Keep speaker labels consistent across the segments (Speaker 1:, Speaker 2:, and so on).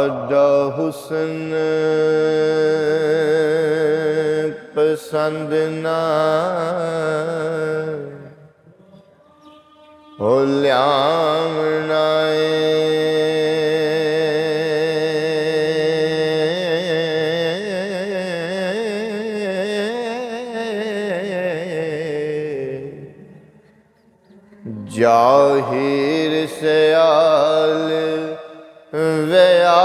Speaker 1: ਸਾਡਾ ਹੁਸਨ ਪਸੰਦ ਨਾ ਹੋ ਲਿਆਵਣਾ जाहिर सयाल व्या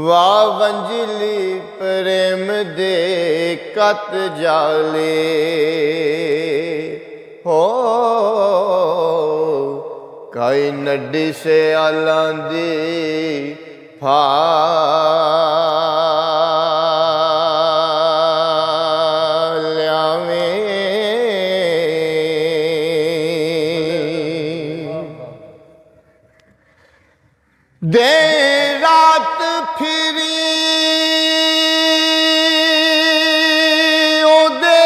Speaker 1: वाह वंजली प्रेम दे कत जाले हो कई नड्डी से आलांदी फाल्यावे दे रात फिरी ओदे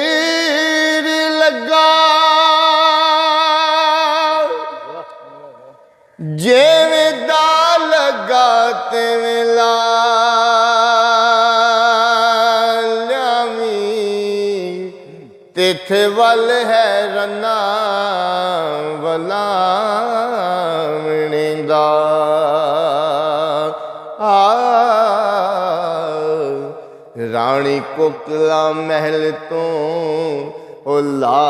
Speaker 1: मगर लगा जेवें दा लगा तेवें ला तिथ वल है रन्ना वलावणे दा रानी कोकला महल तो ओ ला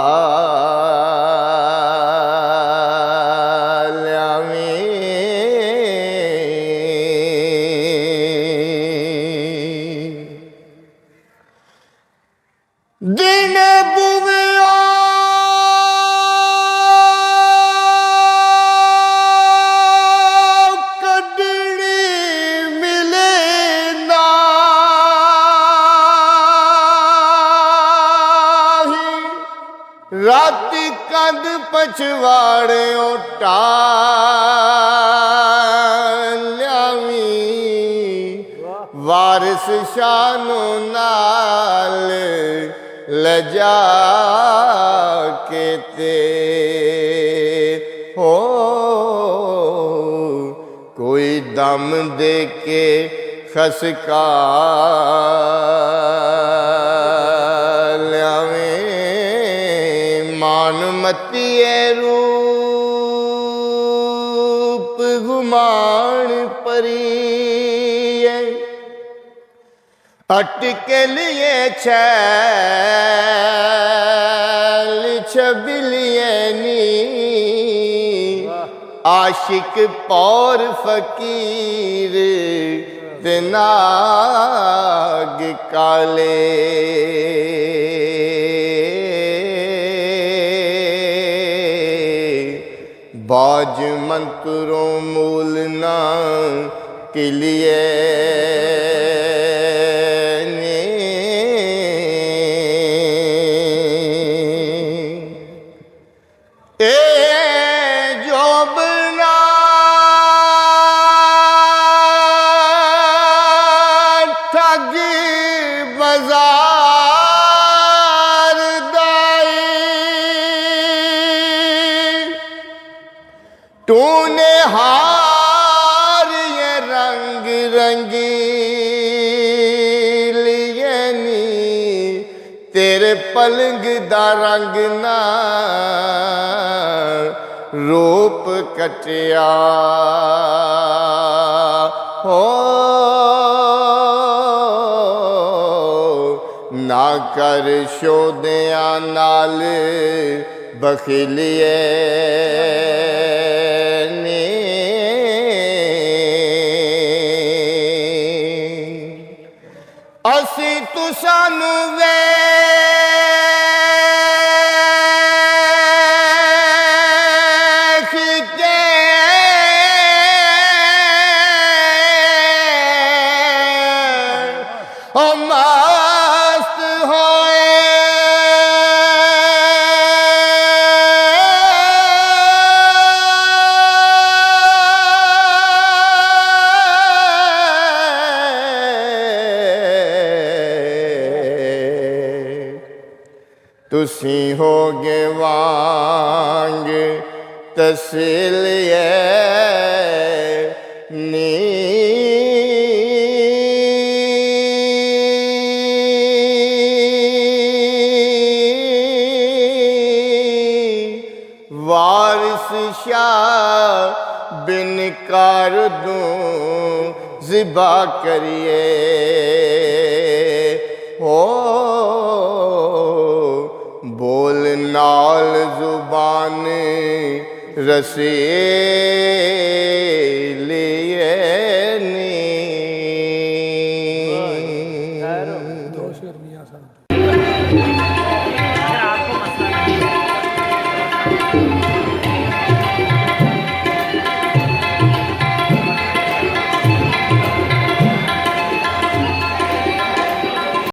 Speaker 1: दिन बुविया कड्डनी मिले नाही राती कंध पछवाड़े टाल्यावी वारिस शानो नाल लजा के ते हो कोई दम दे के खसका ल्यावे मान मतिए रूप गुमान परी अटकलिए छैल छबिलिए नी आशिक पौर फकीर नाग काले बाज मंत्रों मूल ना किलिए बाजार दाई तूने हार ये रंग रंगीलिए नी तेरे पलंग दा रंग ना रूप कटिया हो ना कर शोदिया नाल बखिलिए नी असी तुसानू वेख के हो मस्त होए तुसी होगे वांग तसलिए नी वारिस शाह बिन कर दूं ज़िबा करिए हो बोल नाल जुबान रसीली